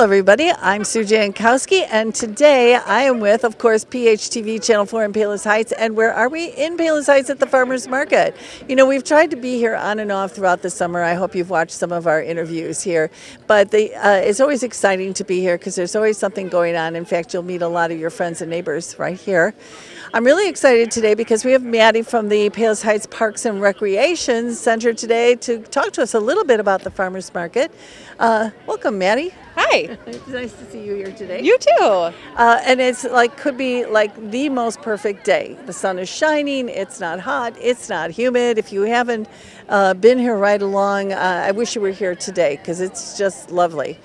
Hello, everybody. I'm Sue Jankowski, and today I am with, of course, PHTV Channel 4 in Palos Heights. And where are we? In Palos Heights at the Farmers Market. You know, we've tried to be here on and off throughout the summer. I hope you've watched some of our interviews here. But it's always exciting to be here because there's always something going on. In fact, you'll meet a lot of your friends and neighbors right here. I'm really excited today because we have Maddie from the Palos Heights Parks and Recreation Center today to talk to us a little bit about the Farmers Market. Welcome, Maddie. Hi. It's nice to see you here today. You too. And it's could be like the most perfect day. The sun is shining. It's not hot. It's not humid. If you haven't been here right along, I wish you were here today because it's just lovely.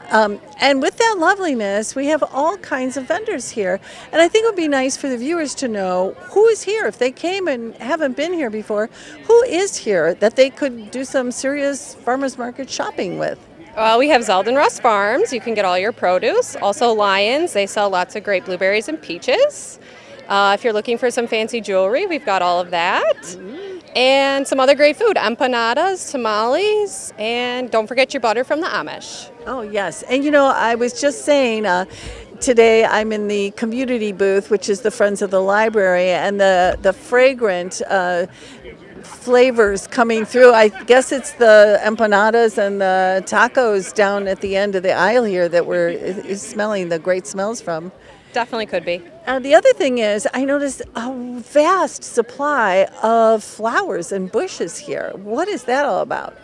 And with that loveliness, we have all kinds of vendors here. And I think it would be nice for the viewers to know who is here. If they came and haven't been here before, who is here that they could do some serious farmers market shopping with? Well, we have Zeldin Russ Farms. You can get all your produce. Also Lions. They sell lots of great blueberries and peaches. If you're looking for some fancy jewelry, we've got all of that. And some other great food, empanadas, tamales, and don't forget your butter from the Amish. Oh, yes. And, you know, I was just saying, today I'm in the community booth, which is the Friends of the Library, and the fragrant flavors coming through. I guess it's the empanadas and the tacos down at the end of the aisle here that we're smelling the great smells from. Definitely could be. The other thing is, I noticed a vast supply of flowers and bushes here. What is that all about?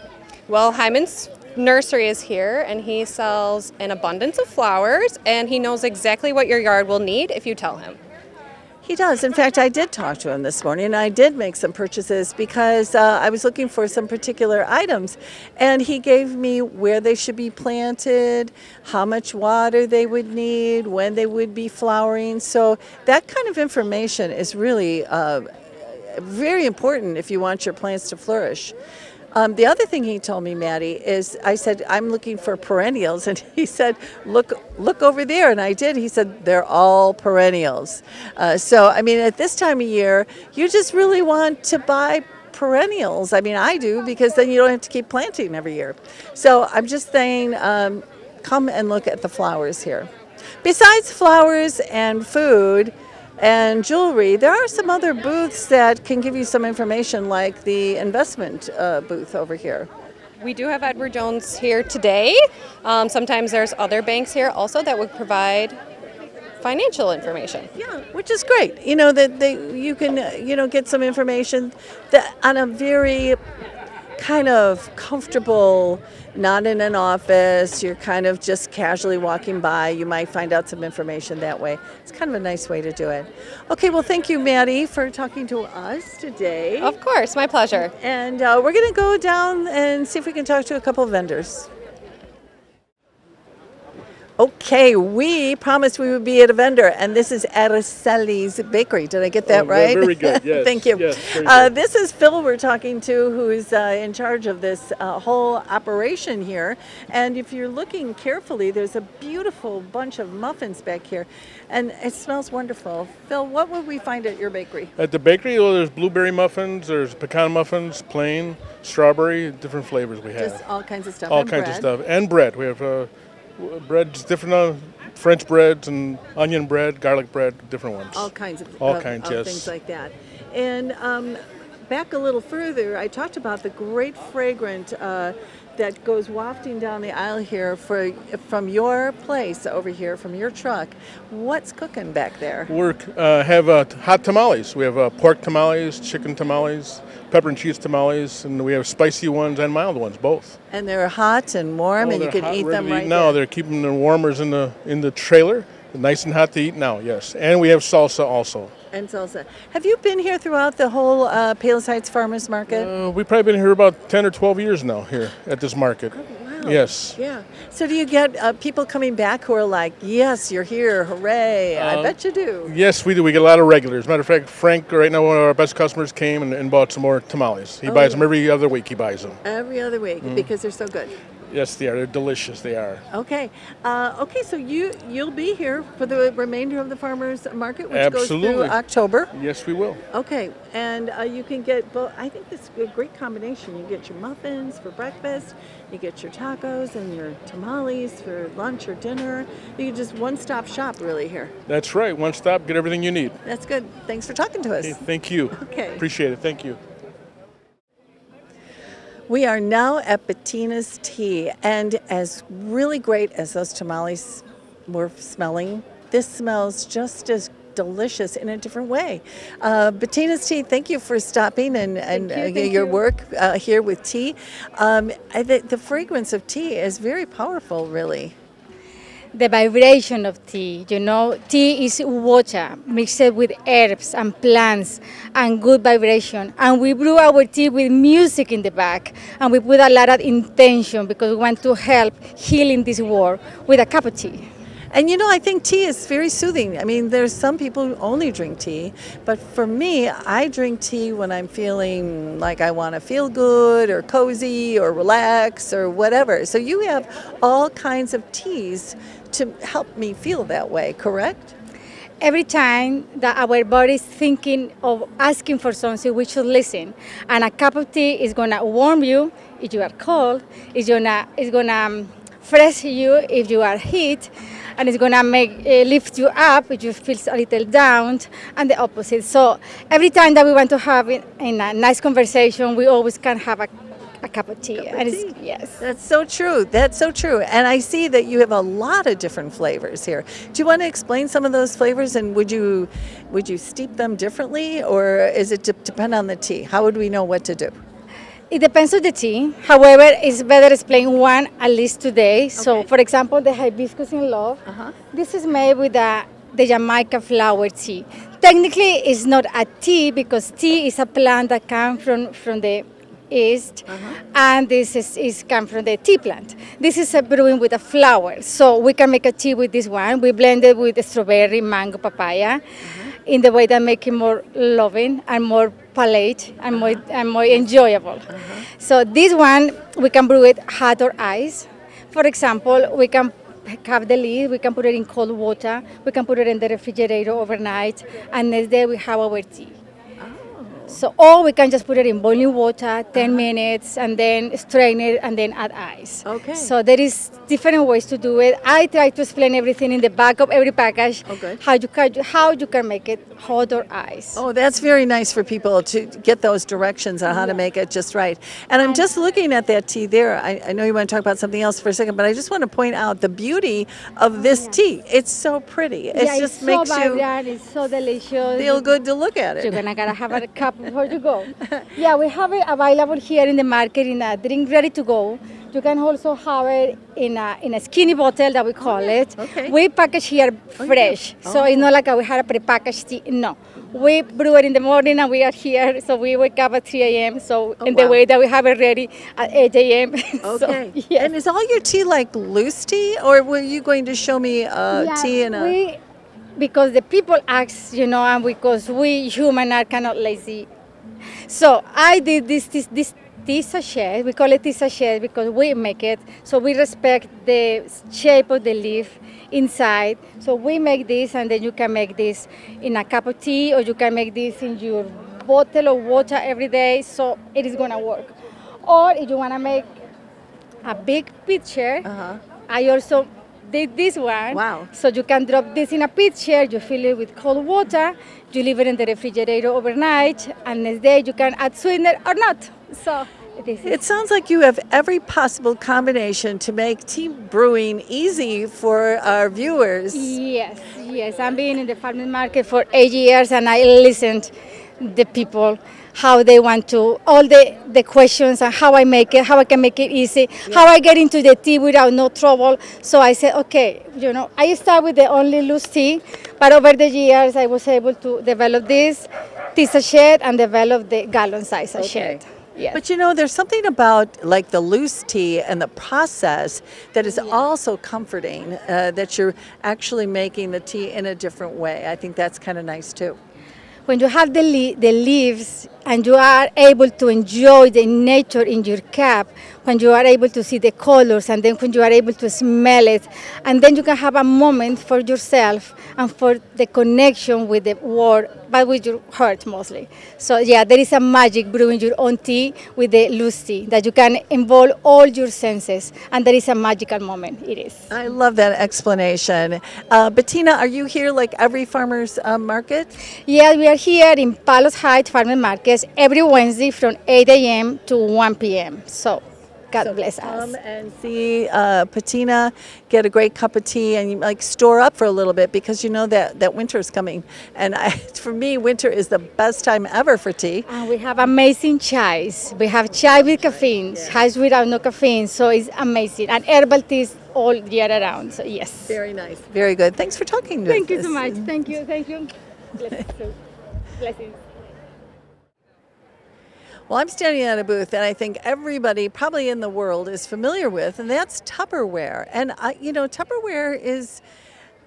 Well, Hyman's nursery is here, and he sells an abundance of flowers, and he knows exactly what your yard will need if you tell him. He does. In fact, I did talk to him this morning, and I did make some purchases because I was looking for some particular items. And he gave me where they should be planted, how much water they would need, when they would be flowering. So that kind of information is really very important if you want your plants to flourish. The other thing he told me, Maddie, is I said, I'm looking for perennials. And he said, look over there. And I did. He said, they're all perennials. So, I mean, at this time of year, you just really want to buy perennials. I mean, I do, because then you don't have to keep planting every year. So I'm just saying, come and look at the flowers here. Besides flowers and food and jewelry, there are some other booths that can give you some information, like the investment booth over here. We do have Edward Jones here today. Sometimes there's other banks here also that would provide financial information. Yeah, which is great. You know, that you can get some information that on a very kind of comfortable, not in an office, you're kind of just casually walking by. You might find out some information that way. It's kind of a nice way to do it. Okay, well, thank you, Maddie, for talking to us today. Of course, my pleasure. And we're going to go down and see if we can talk to a couple of vendors. Okay, we promised we would be at a vendor, and this is Araceli's Bakery. Did I get that right? Very good, yes. Thank you. Yes, very good. This is Phil we're talking to, who is in charge of this whole operation here. And if you're looking carefully, there's a beautiful bunch of muffins back here, and it smells wonderful. Phil, what would we find at your bakery? At the bakery, well, there's blueberry muffins, there's pecan muffins, plain, strawberry, different flavors we have. Just all kinds of stuff. All and kinds bread. of stuff. And bread. We have breads, different French breads and onion bread, garlic bread, different ones. All kinds of yes. things like that. And back a little further, I talked about the great fragrant that goes wafting down the aisle here from your place over here, from your truck. What's cooking back there? We have hot tamales. We have pork tamales, chicken tamales, pepper and cheese tamales, and we have spicy ones and mild ones, both. And they're hot and warm, and you can eat them right now. there. They're keeping the warmers in the trailer, nice and hot to eat now. Yes, and we have salsa also. And salsa. Have you been here throughout the whole Palos Heights Farmers Market? We've probably been here about 10 or 12 years now here at this market. Oh, wow. Yes. Yeah. So do you get people coming back who are like, yes, you're here, hooray? I bet you do. Yes, we do. We get a lot of regulars. Matter of fact, Frank, right now, one of our best customers, came and bought some more tamales. He buys them every other week. He buys them. Every other week, because they're so good. Yes, they are. They're delicious. They are. Okay. Okay, so you'll be here for the remainder of the farmers market, which goes through Absolutely. October. Yes, we will. Okay, and you can get both. I think this is a great combination. You get your muffins for breakfast, you get your tacos and your tamales for lunch or dinner. You can just one-stop shop really here. That's right. One stop, get everything you need. That's good. Thanks for talking to us. Okay, thank you. Okay. Appreciate it. Thank you. We are now at Bettina's Tea, and as really great as those tamales were smelling, this smells just as delicious in a different way. Bettina's Tea, thank you for stopping and Thank your you. work here with tea. The fragrance of tea is very powerful, really. The vibration of tea, tea is water mixed with herbs and plants and good vibration. And we brew our tea with music in the back, and we put a lot of intention because we want to help healing this world with a cup of tea. And I think tea is very soothing. I mean, there's some people who only drink tea, but for me, I drink tea when I'm feeling like I want to feel good or cozy or relax or whatever. So you have all kinds of teas to help me feel that way, correct? Every time that our body is thinking of asking for something, we should listen. And a cup of tea is gonna warm you if you are cold. It's gonna fresh you if you are heat, and it's gonna lift you up if you feel a little down, and the opposite. So every time that we want to have in a nice conversation, we always can have a cup of tea. Yes. That's so true. That's so true. And I see that you have a lot of different flavors here. Do you want to explain some of those flavors, and would you steep them differently, or is it depend on the tea? How would we know what to do? It depends on the tea. However, it's better explain one at least today. So, for example, the hibiscus in love. This is made with the Jamaica flower tea. Technically, it's not a tea because tea is a plant that comes from the east, and this is come from the tea plant. This is a brewing with a flower, so we can make a tea with this one. We blend it with the strawberry, mango, papaya, in the way that make it more loving and more palate and more enjoyable. So this one we can brew it hot or ice. For example, we can have the lid, we can put it in cold water, we can put it in the refrigerator overnight, and next day we have our tea. So, or we can just put it in boiling water, 10 minutes, and then strain it, and then add ice. Okay. So there is different ways to do it. I try to explain everything in the back of every package, how you can make it hot or ice. Oh, that's very nice for people to get those directions on how to make it just right. And I'm just looking at that tea there. I know you want to talk about something else for a second, but I just want to point out the beauty of this tea. It's so pretty. It just it's makes so vibrant, it's so delicious. feel good to look at it. You're gonna have a cup before you go. Yeah, we have it available here in the market in a drink ready to go. You can also have it in a skinny bottle that we call it. Okay. We package here fresh, so it's not like we had a prepackaged tea. No, we brew it in the morning and we are here. So we wake up at 3 a.m. So in the way that we have it ready at 8 a.m. Okay. So, yes. And is all your tea like loose tea, or were you going to show me tea in a? Because the people ask, and because we human are kind of lazy. So I did this tea sachet. We call it tea sachet because we make it. So we respect the shape of the leaf inside. So we make this, and then you can make this in a cup of tea, or you can make this in your bottle of water every day. So it is gonna work. Or if you wanna make a big pitcher, I also did this one. Wow. So you can drop this in a pitcher, you fill it with cold water, you leave it in the refrigerator overnight, and next day you can add sweetener or not. So it sounds like you have every possible combination to make tea brewing easy for our viewers. Yes. I've been in the farming market for 8 years, and I listened the people how they want to, all the questions and how I make it, how I can make it easy, how I get into the tea without no trouble. So I said, okay, I start with the only loose tea, but over the years I was able to develop this tea sachet and develop the gallon size sachet. Yes. But there's something about like the loose tea and the process that is also comforting, that you're actually making the tea in a different way. I think that's kind of nice too. When you have the leaves and you are able to enjoy the nature in your cup, when you are able to see the colors, and then when you are able to smell it, and then you can have a moment for yourself and for the connection with the world, but with your heart mostly. So yeah, there is a magic brewing your own tea with the loose tea that you can involve all your senses, and there is a magical moment. It is. I love that explanation. Bettina, are you here like every farmer's market? Yeah, we are here in Palos Heights Farmers Markets every Wednesday from 8 a.m. to 1 p.m. So God bless us. Come and see Patina, get a great cup of tea, and like store up for a little bit because you know that winter is coming. And for me, winter is the best time ever for tea. And we have amazing chais. We have chai with caffeine, chais without no caffeine. So it's amazing. And herbal teas all year around. So yes. Very nice. Very good. Thanks for talking to us. Thank you so much. Thank you. Thank you. Blessings. Well, I'm standing at a booth that I think everybody probably in the world is familiar with, and that's Tupperware. And, Tupperware is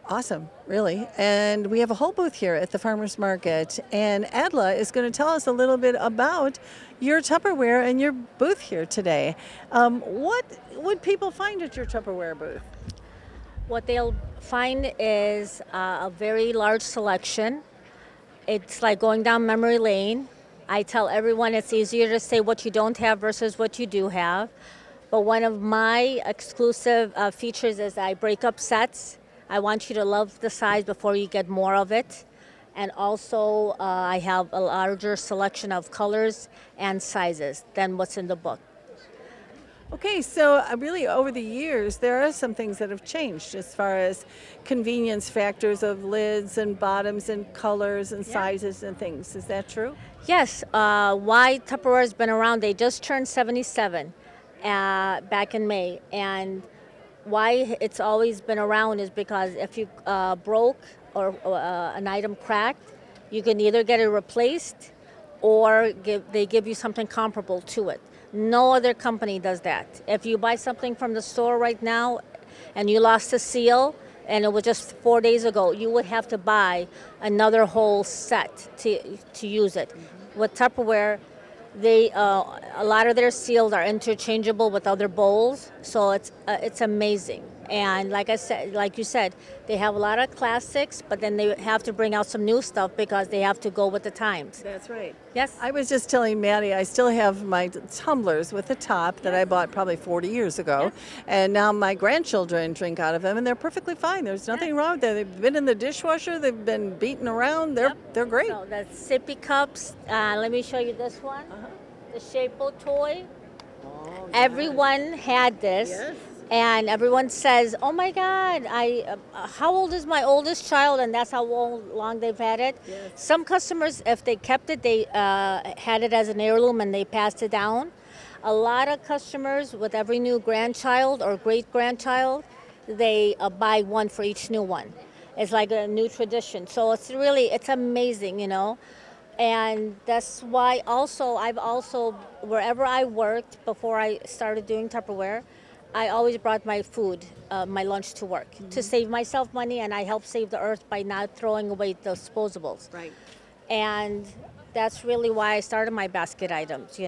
awesome, really. And we have a whole booth here at the Farmers Market. And Adla is going to tell us a little bit about your Tupperware and your booth here today. What would people find at your Tupperware booth? What they'll find is a very large selection. It's like going down memory lane. I tell everyone it's easier to say what you don't have versus what you do have. But one of my exclusive features is I break up sets. I want you to love the size before you get more of it. And also I have a larger selection of colors and sizes than what's in the book. Okay, so really over the years, there are some things that have changed as far as convenience factors of lids and bottoms and colors and sizes and things. Is that true? Yes. Why Tupperware has been around, they just turned 77 back in May. And why it's always been around is because if you broke or an item cracked, you can either get it replaced or they give you something comparable to it. No other company does that. If you buy something from the store right now and you lost a seal and it was just 4 days ago, you would have to buy another whole set to use it. With Tupperware, a lot of their seals are interchangeable with other bowls, so it's amazing. And like you said, they have a lot of classics, but then they have to bring out some new stuff because they have to go with the times. That's right. Yes. I was just telling Maddie, I still have my tumblers with the top that I bought probably 40 years ago, and now my grandchildren drink out of them, and they're perfectly fine. There's nothing wrong with them. They've been in the dishwasher. They've been beaten around. They're great. So the sippy cups. Let me show you this one. The Shapo toy. Oh, everyone had this. Yes. And everyone says, "Oh my God, how old is my oldest child?" And that's how long they've had it. Yes. Some customers, if they kept it, they had it as an heirloom and they passed it down. A lot of customers, with every new grandchild or great-grandchild, they buy one for each new one. It's like a new tradition. So it's amazing, And that's why wherever I worked before I started doing Tupperware, I always brought my food, my lunch to work to save myself money, and I help save the earth by not throwing away the disposables. Right. And that's really why I started my basket items,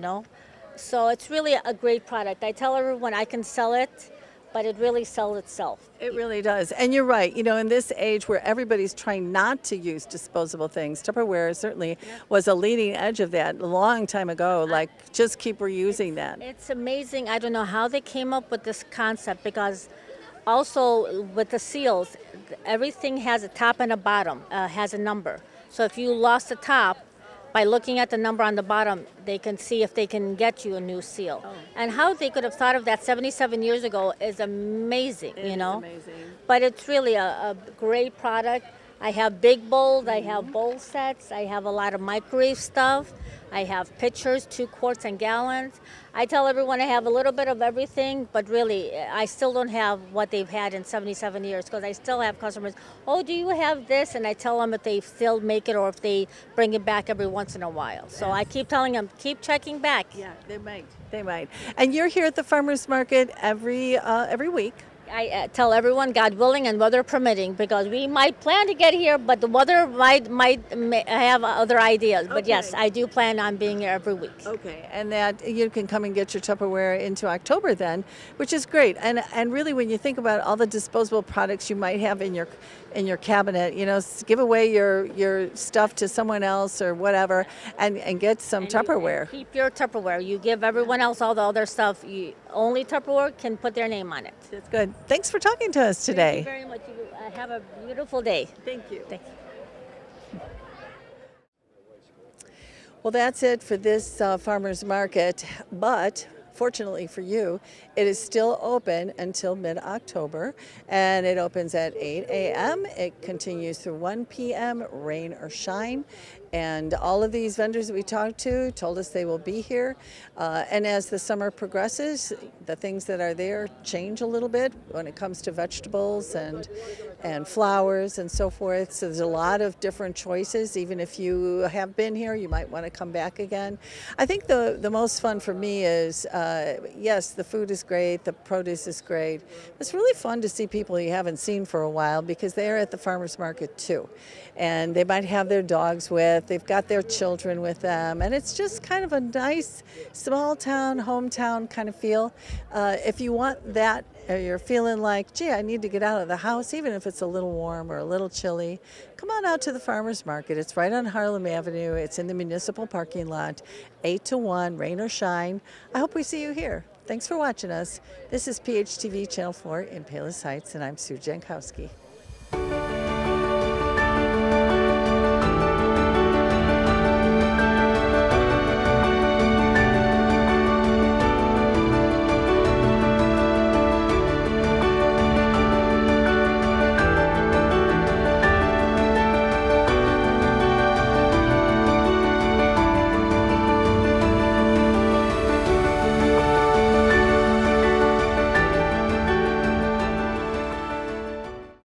So it's really a great product. I tell everyone I can sell it, but it really sells itself. It really does. And you're right. In this age where everybody's trying not to use disposable things, Tupperware certainly was a leading edge of that a long time ago. Just keep reusing that. It's amazing. I don't know how they came up with this concept, because also with the seals, everything has a top and a bottom, has a number. So if you lost the top, by looking at the number on the bottom, they can see if they can get you a new seal. Oh. And how they could have thought of that 77 years ago is amazing, It is amazing. But it's really a great product. I have big bowls, I have bowl sets, I have a lot of microwave stuff, I have pitchers, 2 quarts and gallons. I tell everyone I have a little bit of everything, but really I still don't have what they've had in 77 years, because I still have customers, "Oh, do you have this?" And I tell them if they still make it or if they bring it back every once in a while. So I keep telling them, keep checking back. Yeah, they might. And you're here at the Farmers Market every week? I tell everyone, God willing and weather permitting, because we might plan to get here, but the weather may have other ideas. But yes, Okay. I do plan on being here every week. Okay, and that you can come and get your Tupperware into October then, which is great. And really, when you think about all the disposable products you might have in your cabinet, give away your stuff to someone else or whatever, and get some And you Tupperware. keep your Tupperware. You give everyone else all the other stuff. Only Tupperware can put their name on it. That's good. Thanks for talking to us Thank today. you very much. You have a beautiful day. Thank you. Thank you. Well, that's it for this farmers market, but fortunately for you, it is still open until mid-October, and it opens at 8 a.m. It continues through 1 p.m., rain or shine, and all of these vendors that we talked to told us they will be here. And as the summer progresses, the things that are there change a little bit when it comes to vegetables and flowers and so forth. So there's a lot of different choices. Even if you have been here, you might want to come back again. I think the most fun for me is, yes, the food is great, the produce is great. It's really fun to see people you haven't seen for a while, because they are at the farmers market too. And they might have their dogs with, they've got their children with them, and it's just kind of a nice small town, hometown kind of feel. If you want that, or you're feeling like, gee, I need to get out of the house, even if it's a little warm or a little chilly, come on out to the farmers market. It's right on Harlem Avenue. It's in the municipal parking lot, 8 to 1, rain or shine. I hope we see you here. Thanks for watching us. This is PHTV Channel 4 in Palos Heights, and I'm Sue Jankowski.